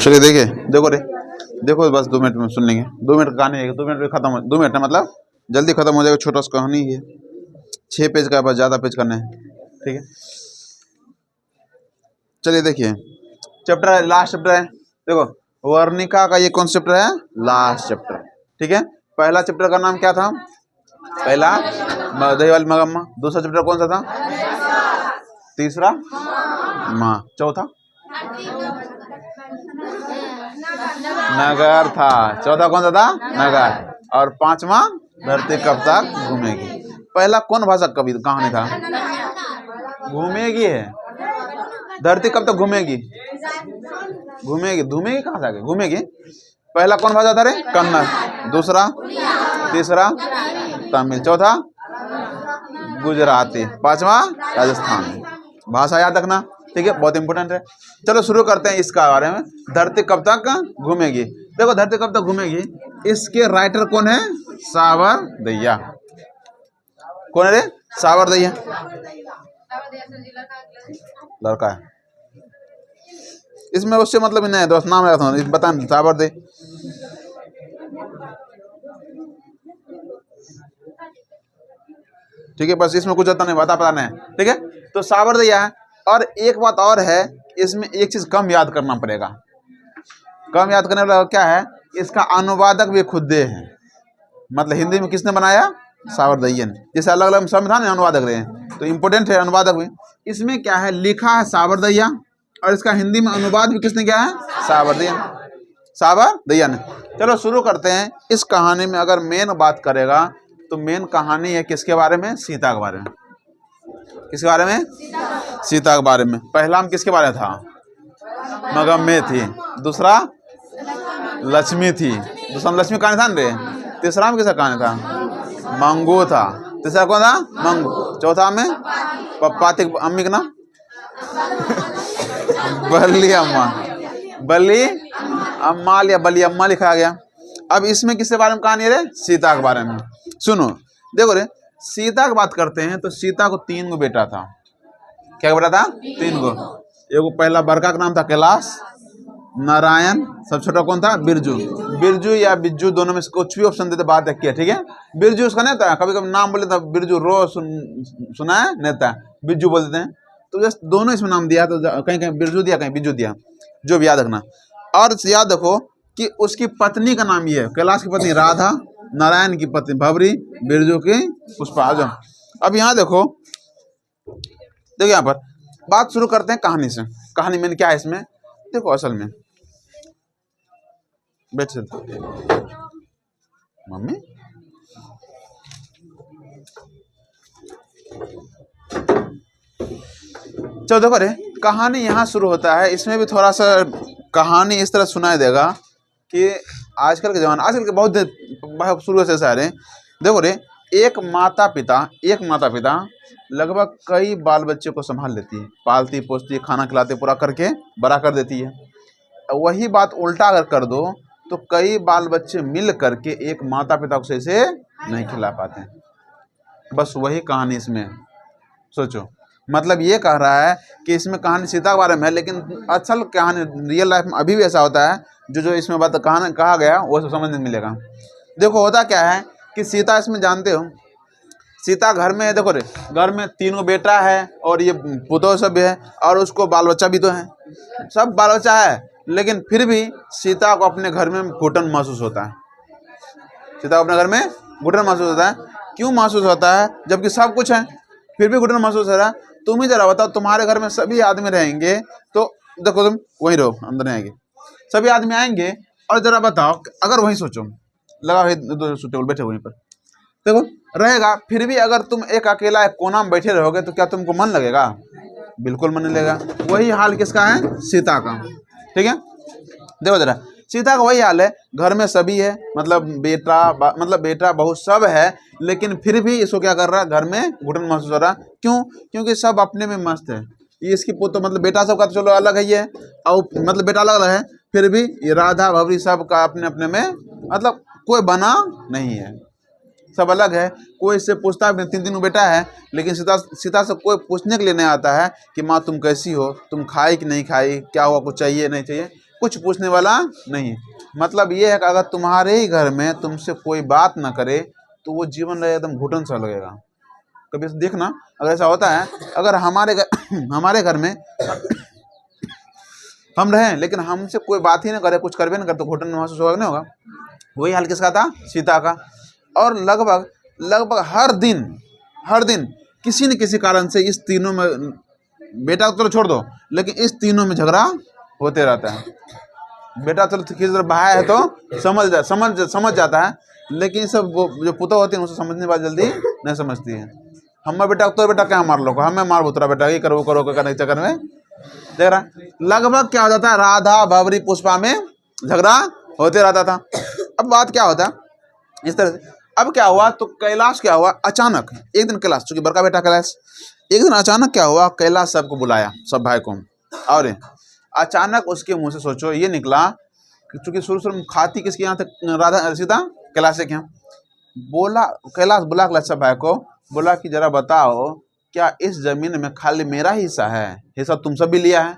चलिए देखिए, देखो रे, देखो बस 2 मिनट में सुन लेंगे। 2 मिनट का कहानी है, 2 मिनट में खत्म हो, 2 मिनट है मतलब जल्दी खत्म हो जाएगा। छोटा सा कहानी है, 6 पेज का, बस ज़्यादा पेज करना है, ठीक है। चलिए देखिए, चैप्टर है, लास्ट चैप्टर है। देखो, वर्णिका का ये कौन सा चैप्टर है? लास्ट चैप्टर, ठीक है। पहला चैप्टर का नाम क्या था? पहला दही वाली मगम्मा। दूसरा चैप्टर कौन सा था? तीसरा माँ। चौथा नगर था। चौथा कौन सा था? नगर। और पांचवा धरती कब तक घूमेगी। पहला कौन भाषा कवि कहानी था? घूमेगी है। धरती कब तक घूमेगी? घूमेगी, घूमेगी कहाँ से आगे घूमेगी? पहला कौन भाषा था रे? कन्नड़। दूसरा, तीसरा तमिल, चौथा गुजराती, पांचवा राजस्थानी। भाषा याद रखना, ठीक है, बहुत इंपोर्टेंट है। चलो शुरू करते हैं इसका बारे में। धरती कब तक घूमेगी। देखो, धरती कब तक घूमेगी, इसके राइटर कौन है? सावरदैया। कौन है रे? सावरदैया लड़का है। इसमें उससे मतलब ही नहीं है दोस्त, नाम बता। सावरदे, ठीक है, बस इसमें कुछ आता नहीं, पता नहीं, ठीक है। तो सावरदैया है। और एक बात और है, इसमें एक चीज कम याद करना पड़ेगा। कम याद करने वाला क्या है? इसका अनुवादक भी खुद है। मतलब हिंदी में किसने बनाया? सावरदैया ने। जैसे अलग अलग संविधान अनुवादक रहे हैं, तो इम्पोर्टेंट है अनुवादक भी। इसमें क्या है, लिखा है सावरदैया, और इसका हिंदी में अनुवाद भी किसने किया है? सावरदैया ने। चलो शुरू करते हैं। इस कहानी में अगर मेन बात करेगा तो मेन कहानी है किसके बारे में? सीता के बारे में। किसके बारे में? सीता के बारे में। पहला में किसके बारे में था? मगम्मे थी। दूसरा लक्ष्मी थी। दूसरा में लक्ष्मी कहानी था रे। तीसरा में किसका कहानी था? मंगू था। तीसरा कौन था? मंगू। चौथा में पप्पा थी, अम्मी का नाम बली अम्मा। बली अम्मा या बली अम्मा लिखा गया। अब इसमें किसके बारे में कहानी है रे? सीता के बारे में। सुनो, देखो रे, सीता की बात करते हैं तो सीता को 3 गो बेटा था। क्या बेटा था? 3 गो। एगो पहला बड़का का नाम था कैलाश, नारायण, सब छोटा कौन था? बिरजू। बिरजू या बिज्जू, दोनों में से कुछ भी ऑप्शन देते, बात एक, ठीक है। बिरजू उसका नहीं था, कभी कभी नाम बोले था बिरजू, रो सुना है नहीं था, बिज्जू बोल देते हैं। तो जस्ट दोनों इसमें नाम दिया, तो कहीं कहीं बिरजू दिया, कहीं बिज्जू दिया, जो भी याद रखना। और याद रखो कि उसकी पत्नी का नाम ये है, कैलाश की पत्नी राधा, नारायण की पत्नी भवरी, बिरजू की पुष्पा। अब यहाँ देखो, यहाँ पर बात शुरू करते हैं कहानी से। कहानी में क्या है इसमें? देखो, असल में बैठ मम्मी, चलो देखो रे, कहानी यहाँ शुरू होता है। इसमें भी थोड़ा सा कहानी इस तरह सुनाई देगा कि आजकल के जमाना, आजकल के बहुत शुरू से सारे, देखो रे, एक माता पिता लगभग कई बाल बच्चे को संभाल लेती है, पालती पोसती है, खाना खिलाते पूरा करके बड़ा कर देती है। वही बात उल्टा अगर कर दो तो कई बाल बच्चे मिल करके एक माता पिता को सही से नहीं खिला पाते। बस वही कहानी इसमें सोचो। मतलब ये कह रहा है कि इसमें कहानी सीता के बारे में है, लेकिन असल कहानी रियल लाइफ में अभी भी ऐसा होता है। जो इसमें बात कहा गया वो सब समझ नहीं मिलेगा। देखो होता क्या है कि सीता, इसमें जानते हो, सीता घर में है। देखो रे, घर में 3 गो बेटा है और ये पुतोह सब भी है, और उसको बाल बच्चा भी तो है, सब बाल बच्चा है। लेकिन फिर भी सीता को अपने घर में घुटन महसूस होता है। सीता को अपने घर में घुटन महसूस होता है। क्यों महसूस होता है? जबकि सब कुछ है, फिर भी घुटन महसूस हो रहा है। तुम ही जरा बताओ, तुम्हारे घर में सभी आदमी रहेंगे तो देखो, तुम वहीं रहो, अंदर नहीं आएंगे, सभी आदमी आएंगे, और जरा बताओ, अगर वहीं सोचो, लगा टेबल बैठे वहीं पर, देखो रहेगा, फिर भी अगर तुम एक अकेला एक कोना में बैठे रहोगे तो क्या तुमको मन लगेगा? बिल्कुल मन नहीं लगेगा। वही हाल किसका है? सीता का, ठीक है। देखो जरा, सीता का वही हाल है। घर में सभी है, मतलब बेटा बहू सब है, लेकिन फिर भी इसको क्या कर रहा है? घर में घुटन महसूस हो रहा। क्यों? क्योंकि सब अपने में मस्त है। ये इसकी पुत्र, मतलब बेटा सबका तो चलो अलग है, ये और मतलब बेटा अलग अलग है, फिर भी ये राधा भवरी सब का अपने अपने में, मतलब कोई बना नहीं है, सब अलग है। कोई इससे पूछता है, 3 बेटा है, लेकिन सीता से कोई पूछने के लिए नहीं आता है कि माँ तुम कैसी हो, तुम खाई कि नहीं खाई, क्या हुआ, कुछ चाहिए नहीं चाहिए, कुछ पूछने वाला नहीं। मतलब ये है कि अगर तुम्हारे ही घर में तुमसे कोई बात ना करे तो वो जीवन रहे एकदम घुटन सा लगेगा। कभी देखना, अगर ऐसा होता है, अगर हमारे घर हमारे घर में हम रहें लेकिन हमसे कोई बात ही ना करे, कुछ करबे ना करे, तो घुटन महसूस होगा नहीं होगा? वही हाल किसका था? सीता का। और लगभग हर दिन किसी न किसी कारण से इस तीनों में, बेटा तो छोड़ दो, लेकिन इस तीनों में झगड़ा होते रहता है। बेटा चलो किसी तरह भाई है तो समझ जाता है, लेकिन सब वो जो पुतौ होती है उसे समझने बात जल्दी नहीं समझती है। हम बेटा तो बेटा क्या मार लो, हमें मार बुतरा बेटा, ये करो करने के चक्कर में देख रहा। लगभग क्या हो जाता है, राधा बाबरी पुष्पा में झगड़ा होते रहता था। अब बात क्या होता इस तरह से, अब क्या हुआ तो कैलाश क्या हुआ, अचानक एक दिन कैलाश, चूंकि बड़का बेटा कैलाश, एक दिन अचानक क्या हुआ, कैलाश सबको बुलाया, सब भाई को, और अचानक उसके मुंह से सोचो ये निकला, चूंकि शुरू में खाती किसके यहाँ थे, राधा सीता कैलाश के यहाँ। बोला कैलाश बुला कैलाश सब भाई को, बोला कि जरा बताओ क्या इस जमीन में खाली मेरा ही हिस्सा है, हिस्सा तुम सब भी लिया है,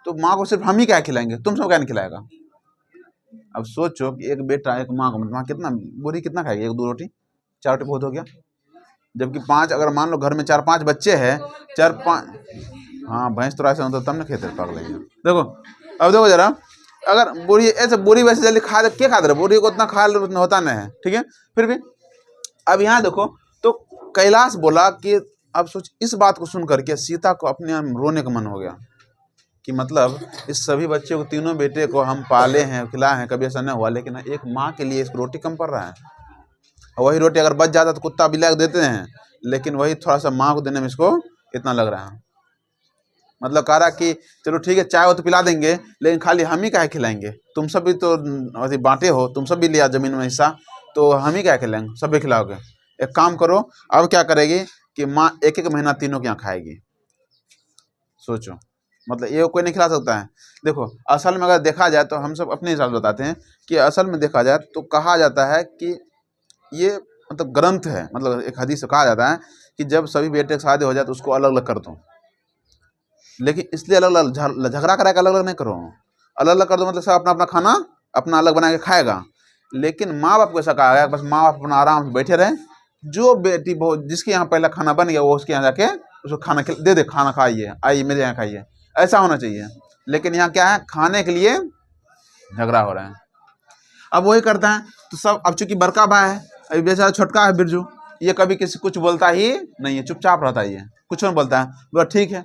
तो माँ को सिर्फ हम ही क्या खिलाएंगे, तुम सब क्या नहीं खिलाएगा। अब सोचो कि एक बेटा एक माँ को, माँ कितना बुरी कितना खाएगी, 1-2 रोटी, 4 रोटी बहुत हो गया, जबकि 5, अगर मान लो घर में 4-5 बच्चे हैं, 4-5, हाँ भैंस तो ऐसे होता तब ना खेते पक लेंगे। देखो अब देखो जरा, अगर बूढ़ी ऐसे बूढ़ी वैसे जल्दी खा क्या खा दे रहे, बूढ़ी को उतना खा होता नहीं है, ठीक है, फिर भी अब यहाँ देखो तो कैलाश बोला कि अब सोच, इस बात को सुन करके सीता को अपने रोने का मन हो गया कि मतलब इस सभी बच्चे को, तीनों बेटे को हम पाले हैं, खिलाए हैं, कभी ऐसा नहीं हुआ, लेकिन एक माँ के लिए इस रोटी कम पड़ रहा है, और वही रोटी अगर बच जाता तो कुत्ता बिल्ला को देते हैं, लेकिन वही थोड़ा सा माँ को देने में इसको इतना लग रहा है। मतलब कह रहा कि चलो ठीक है, चाय वो तो पिला देंगे, लेकिन खाली हम ही क्या खिलाएंगे, तुम सब भी तो बांटे हो, तुम सब भी लिया जमीन में हिस्सा, तो हम ही क्या खिलाएंगे, सब भी खिलाओगे। एक काम करो, अब क्या करेगी कि माँ 1-1 महीना तीनों के यहाँ खाएगी। सोचो, मतलब ये कोई नहीं खिला सकता है। देखो असल में अगर देखा जाए तो हम सब अपने हिसाब से बताते हैं कि असल में देखा जाए तो कहा जाता है कि ये मतलब ग्रंथ है, मतलब एक हदीस से कहा जाता है कि जब सभी बेटे की शादी हो जाए तो उसको अलग अलग कर दो, लेकिन इसलिए अलग अलग झगड़ा करा के अलग अलग नहीं करो, अलग अलग कर दो, मतलब सब अपना अपना खाना अपना अलग बना के खाएगा। लेकिन माँ बाप को ऐसा कहा गया बस माँ बाप अपना आराम से बैठे रहे, जो बेटी बहुत जिसके यहाँ पहला खाना बन गया वो उसके यहाँ जाके उसको खाना दे दे, खाना खाइए, आइए मेरे यहाँ खाइए, ऐसा होना चाहिए। लेकिन यहाँ क्या है, खाने के लिए झगड़ा हो रहा है। अब वही करता है तो सब, अब चूंकि बड़का भाई है, अभी बेचारा छोटका है बिरजू, ये कभी किसी कुछ बोलता ही नहीं है, चुपचाप रहता है, ये कुछ नहीं बोलता है, बोला ठीक है।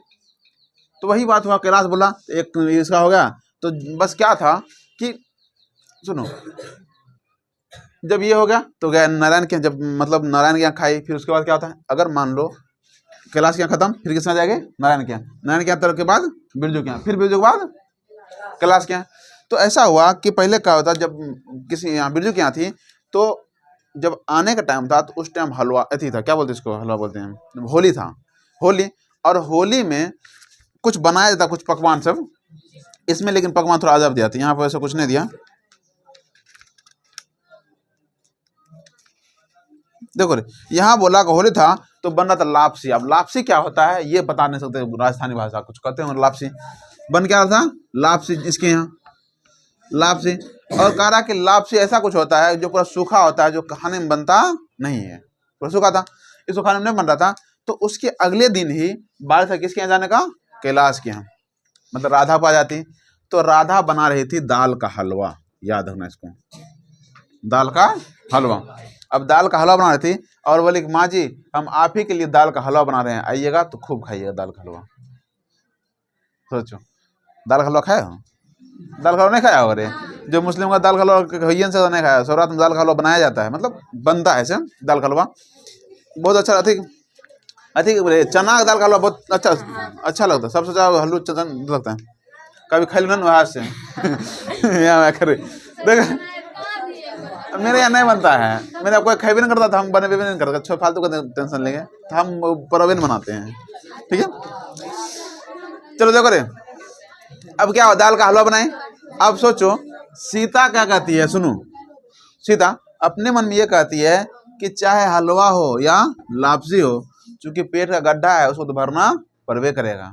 तो वही बात हुआ, कैलाश बोला एक इसका हो गया, तो बस क्या था कि सुनो, जब ये हो गया तो गया नारायण के, जब मतलब नारायण के यहाँ खाई, फिर उसके बाद क्या होता है, अगर मान लो कैलाश के यहाँ खत्म, फिर किसना जाएंगे, नारायण के यहाँ, नारायण के यहाँ तरफ के बाद बिरजू के यहाँ, फिर बिरजू के बाद कैलाश के यहाँ। तो ऐसा हुआ कि पहले क्या होता, जब किसी यहाँ बिरजू के यहाँ थी, तो जब आने का टाइम था तो उस टाइम हलवा अथी था, क्या बोलते इसको, हलवा बोलते हैं, होली था, होली, और होली में कुछ बनाया जाता, कुछ पकवान सब इसमें, लेकिन पकवान थोड़ा अजब दिया था, यहाँ पर ऐसा कुछ नहीं दिया। देखो रे, यहाँ बोला कि होली था तो बन रहा था लापसी। अब लापसी क्या होता है ये बता नहीं सकते, राजस्थानी भाषा कुछ कहते हैं लापसी, बन क्या था लापसी, इसके यहाँ लापसी। और कह रहा कि लापसी ऐसा कुछ होता है जो पूरा सूखा होता है, जो खाने में बनता नहीं है, पूरा सूखा था, इसको खाने में नहीं बन रहा था। तो उसके अगले दिन ही बारिश था किसके यहाँ जाने का, कैलाश के यहाँ, मतलब राधा को आ जाती। तो राधा बना रही थी दाल का हलवा, याद रखना इसको, दाल का हलवा। अब दाल का हलवा बना रही थी और बोली माँ जी हम आप ही के लिए दाल का हलवा बना रहे हैं, आइएगा तो खूब खाइएगा दाल का हलवा। सोचो, दाल का हलवा खाया हो, दाल का हलवा नहीं खाया हो, अरे जो मुस्लिम का दाल का हलवा हयन से नहीं खाया, सौरात में दाल का हलवा बनाया जाता है, मतलब बनता है ऐसे दाल का हलवा, बहुत अच्छा। अधिक चना का दाल का हलवा बहुत अच्छा लगता है, सबसे ज़्यादा हलवा चना लगता है, कभी खाई लो ना हाथ से यहाँ देख, मेरे यहाँ नहीं बनता है, मेरे कोई खाई भी नहीं करता था, हम बने भी नहीं करते, अच्छा फालतू का टेंशन लेंगे, तो हम परवीन बनाते हैं, ठीक है। चलो देखो रे, अब क्या हो, दाल का हलवा बनाए। अब सोचो सीता क्या कहती है, सुनो, सीता अपने मन में ये कहती है कि चाहे हलवा हो या लापसी हो, चूंकि पेट का गड्ढा है उसको तो भरना पड़बे करेगा,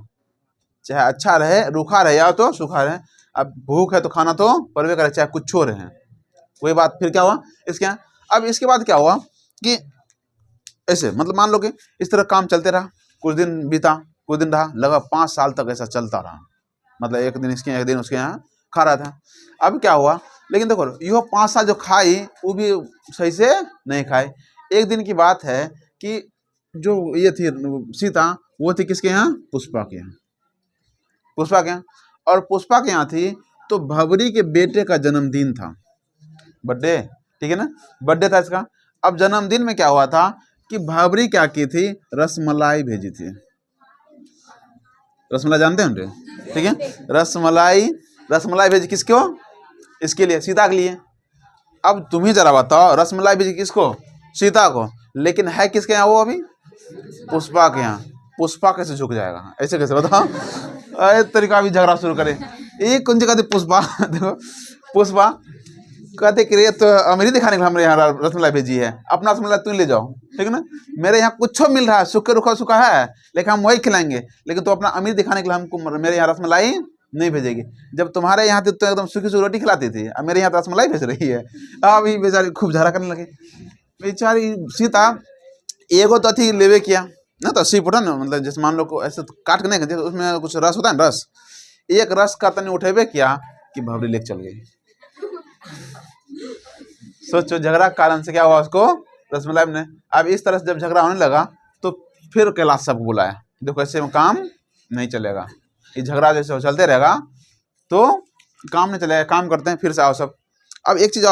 चाहे अच्छा रहे रूखा रहे या तो सूखा रहे। अब भूख है तो खाना तो पड़बे करेगा, चाहे कुछ हो रहे। वही बात फिर क्या हुआ इसके यहाँ। अब इसके बाद क्या हुआ कि ऐसे मतलब मान लो कि इस तरह काम चलते रहा, कुछ दिन बीता, कुछ दिन रहा, लगा 5 साल तक ऐसा चलता रहा। मतलब एक दिन इसके यहाँ, एक दिन उसके यहाँ खा रहा था। अब क्या हुआ, लेकिन देखो यो 5 साल जो खाई वो भी सही से नहीं खाई। एक दिन की बात है कि जो ये थी सीता, वो थी किसके यहाँ, पुष्पा के यहाँ, पुष्पा के यहाँ। और पुष्पा के यहाँ थी तो भवरी के बेटे का जन्मदिन था, बर्थडे, ठीक है ना, बर्थडे था इसका। अब जन्मदिन में क्या हुआ था कि भवरी क्या की थी, रसमलाई भेजी थी। रसमलाई जानते हैं उनके, ठीक है, रसमलाई भेजी किसको, इसके लिए, सीता के लिए। अब तुम ही जरा बताओ, रसमलाई भेजी किसको, सीता को, लेकिन है किसके यहाँ वो, अभी पुष्पा के यहाँ। पुष्पा कैसे झुक जाएगा, ऐसे कैसे बताओ। अरे तरीका भी झगड़ा शुरू करे, एक कौन सी कहते पुष्पा देखो पुष्पा कहते कि रे तो अमीरी दिखाने के लिए हमारे यहाँ रसमलाई भेजी है, अपना रसमलाई तुम ले जाओ, ठीक है ना, मेरे यहाँ कुछ मिल रहा है, सूखे रुखा सूखा है, लेकिन हम वही खिलाएंगे, लेकिन तो अपना अमीर दिखाने के लिए हमको मेरे यहाँ रसमलाई नहीं भेजेगी। जब तुम्हारे यहाँ तो एकदम सूखी सूखी रोटी खिलाती थी, अब मेरे यहाँ तो रसमलाई भेज रही है। अभी बेचारी खूब झगड़ा करने लगे। बेचारी सीता एगो तो अथी लेवे किया ना, तो सी पुटा ना, मतलब जैसे मान लो को ऐसे तो काट के नहीं खाते, उसमें कुछ रस होता है ना, रस, एक रस का तने उठेबे किया कि भवरी लेके चल गई। सोचो झगड़ा कारण से क्या हुआ उसको, रसमलाई ने। अब इस तरह से जब झगड़ा होने लगा तो फिर कैलाश सबको बुलाया, देखो ऐसे में काम नहीं चलेगा, ये झगड़ा जैसे चलते रहेगा तो काम नहीं चलेगा, काम करते हैं, फिर से आओ सब। अब एक चीज़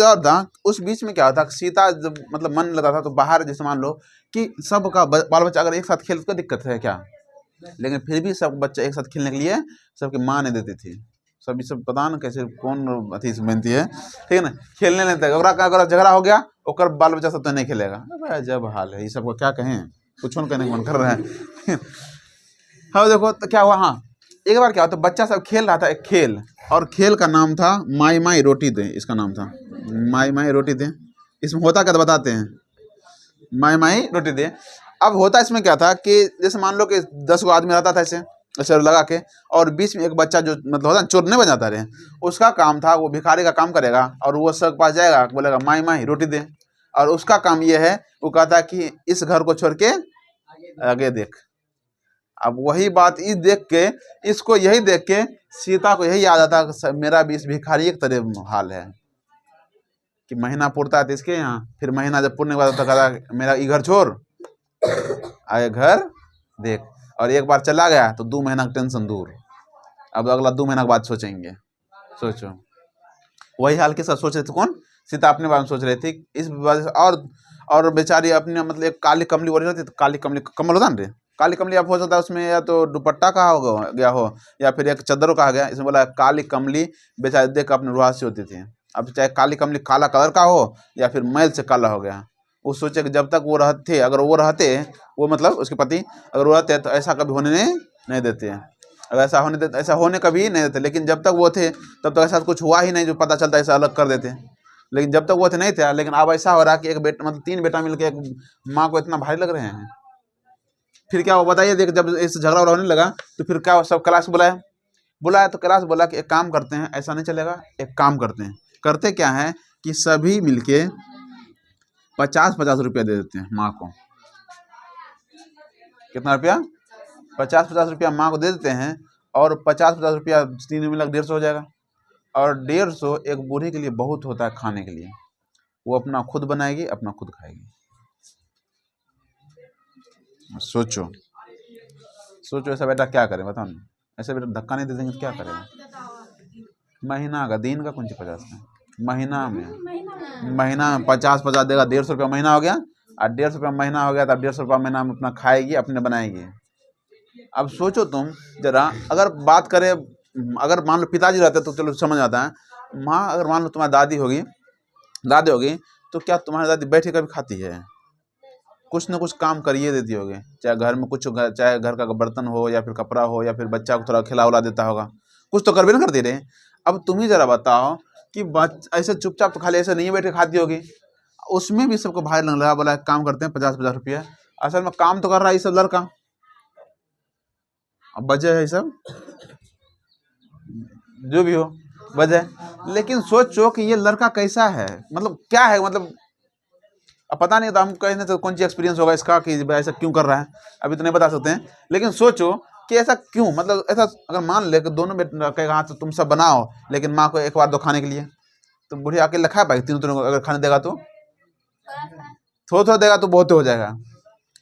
और था, उस बीच में क्या होता, सीता जब मतलब मन लगा था तो बाहर, जैसे मान लो कि सबका बाल बच्चा अगर एक साथ खेल तो दिक्कत है क्या, लेकिन फिर भी सब बच्चे एक साथ खेलने के लिए सबकी माँ ने देती थी। सब पता ना कैसे कौन अथी से बनती है, ठीक है ना, खेलने लेते हैं। अगर झगड़ा हो गया ओकर बाल बच्चा सब तो नहीं खेलेगा, जब हाल है ये सबको क्या कहें, कुछ कहने का मन कर रहे हैं। हाँ देखो तो क्या हुआ, हाँ एक बार क्या हुआ, तो बच्चा सब खेल रहा था एक खेल, और खेल का नाम था माई माई रोटी दे, इसका नाम था माई माई रोटी दे। इसमें होता क्या तो बताते हैं, माई माई रोटी दे। अब होता इसमें क्या था कि जैसे मान लो कि 10 गो आदमी रहता था ऐसे ऐसे लगा के, और बीच में एक बच्चा जो मतलब होता है चोर नहीं बन जाता रहे, उसका काम था वो भिखारी का काम करेगा, और वो सबके पास जाएगा बोलेगा माई माई रोटी दे, और उसका काम ये है वो कहता कि इस घर को छोड़ के आगे देख। अब वही बात इस देख के, इसको यही देख के सीता को यही याद आता मेरा भी इस भिखारी एक तरह हाल है, कि महीना पुरता है तो इसके यहाँ, फिर महीना जब पुरने के बाद तो कहता मेरा ये घर छोड़ आगे घर देख, और एक बार चला गया तो 2 महीना का टेंशन दूर, अब अगला 2 महीना के बाद सोचेंगे। सोचो वही हाल के साथ सोच रहे थे, कौन, सीता अपने बारे में सोच रही थी इस वजह से। और बेचारी अपने मतलब एक काली कमली ओढ़ी रहती, तो काली कमली कमल होता ना रे, काली कमली आप हो सकता है उसमें या तो दुपट्टा कहा हो गया हो या फिर एक चद्दरों कहा गया, इसमें बोला काली कमली बेचारी देख अपने रुआ से होती थी। अब चाहे काली कमली काला कलर का हो या फिर मैल से काला हो गया, वो सोचे कि जब तक वो रहते, अगर वो रहते, वो मतलब उसके पति अगर वो रहते तो ऐसा कभी होने नहीं देते हैं, अगर ऐसा होने कभी नहीं देते, लेकिन जब तक वो थे तब तक ऐसा कुछ हुआ ही नहीं जो पता चलता ऐसा अलग कर देते, लेकिन जब तक वो थे नहीं थे। लेकिन अब ऐसा हो रहा कि एक बेटा मतलब 3 बेटा मिलकर एक माँ को इतना भारी लग रहे हैं। फिर क्या हुआ बताइए, देख जब इस झगड़ा होने लगा तो फिर क्या सब कैलाश बुलाया तो कैलाश बोला कि एक काम करते हैं, ऐसा नहीं चलेगा, एक काम करते हैं, करते क्या है कि सभी मिलके 50-50 रुपया दे देते हैं माँ को। कितना रुपया, 50-50 रुपया माँ को दे देते हैं, और 50-50 रुपया 3 मिला 150 हो जाएगा, और 150 एक बूढ़ी के लिए बहुत होता है खाने के लिए, वो अपना खुद बनाएगी अपना खुद खाएगी। सोचो ऐसा बेटा क्या करे बताओ ना, ऐसे बेटा धक्का नहीं दे देंगे तो क्या करेगा। महीना का, दिन का कौन सी 50 का, महीना में 50-50 देगा, 150 रुपया महीना हो गया, और 150 रुपया महीना हो गया तो 150 रुपया महीना में अपना खाएगी अपने बनाएगी। अब सोचो तुम जरा, अगर बात करें, अगर मान लो पिताजी रहते तो चलो समझ आता है, माँ अगर मान लो तुम्हारी दादी होगी तो क्या तुम्हारी दादी बैठ के कभी खाती है, कुछ ना कुछ काम करिए देती होगी, चाहे घर में कुछ, चाहे घर का बर्तन हो या फिर कपड़ा हो या फिर बच्चा को थोड़ा खिला उला देता होगा, कुछ तो कर भी ना करती रहे। अब तुम ही जरा बताओ कि ऐसे चुपचाप तो खाली ऐसे नहीं बैठ के खाती होगी, उसमें भी सबको भाई लगने लगा, बोला एक काम करते हैं 50-50 रुपया। असल में काम तो कर रहा है ये सब लड़का, अब वजह है ये सब, जो भी हो वजह। लेकिन सोचो कि ये लड़का कैसा है, मतलब क्या है, मतलब अब पता नहीं, तो हम कहने से कौन सी एक्सपीरियंस होगा इसका कि भाई ऐसा क्यों कर रहा है, अभी तो नहीं बता सकते हैं। लेकिन सोचो कि ऐसा क्यों, मतलब ऐसा अगर मान ले कि दोनों बेटा कहेगा हाँ तो तुम सब बनाओ, लेकिन माँ को एक बार दो खाने के लिए, तो बूढ़ी अकेले खा पाएगी? तीनों तीनों को अगर खाने देगा तो थोड़ा थोड़ा देगा तो बहुत हो जाएगा।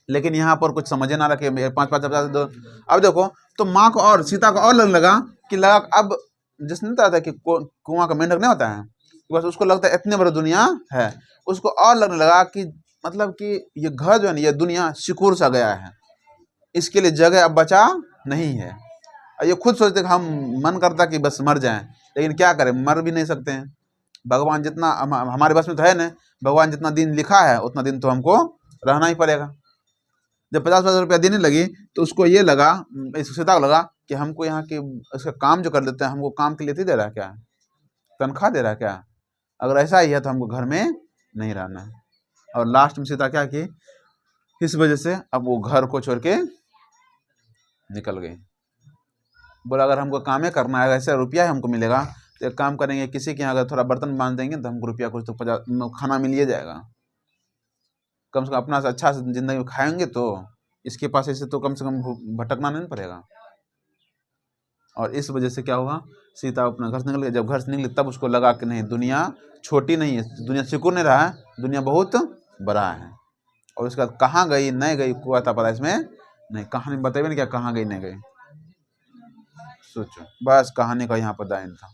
लेकिन यहाँ पर कुछ समझे ना रखे, 5-5 50 दो। अब देखो तो माँ को और सीता को और लगने लगा कि लगा अब, जिसने नहीं था कि कुआं का मेंढक नहीं होता है, बस उसको लगता है इतनी बड़ी दुनिया है, उसको और लगने लगा कि मतलब कि ये घर जो है ना, ये दुनिया सिकुड़ सा गया है, इसके लिए जगह अब बचा नहीं है। और ये खुद सोचते कि हम, मन करता कि बस मर जाएं, लेकिन क्या करें, मर भी नहीं सकते हैं। भगवान जितना हमारे बस में तो है नहीं, भगवान जितना दिन लिखा है उतना दिन तो हमको रहना ही पड़ेगा। जब 50-50 रुपया देने लगी तो उसको ये लगा, इस सीता को लगा कि हमको यहाँ के इसका काम जो कर लेते हैं, हमको काम के लिए ही दे रहा है क्या, तनख्वाह दे रहा है क्या? अगर ऐसा ही है तो हमको घर में नहीं रहना है। और लास्ट में सीता क्या की, इस वजह से अब वो घर को छोड़ के निकल गई। बोला अगर हमको काम ही करना है, ऐसा रुपया ही हमको मिलेगा तो एक काम करेंगे, किसी के यहाँ अगर थोड़ा बर्तन बांध देंगे तो हमको रुपया कुछ तो 50 खाना मिल ही जाएगा, कम से कम अपना से अच्छा से जिंदगी में खाएंगे तो। इसके पास ऐसे तो कम से कम भटकना नहीं पड़ेगा। और इस वजह से क्या हुआ, सीता अपना घर से निकल गई। जब घर से निकली तब उसको लगा कि नहीं, दुनिया छोटी नहीं है, दुनिया सिकुड़ नहीं रहा है, दुनिया बहुत बड़ा है। और उसके बाद कहाँ गई नहीं गई कोई था पता इसमें नहीं, कहानी बताइए नहीं क्या कहाँ गई नहीं गई। सोचो, बस कहानी का यहाँ पर दायन था।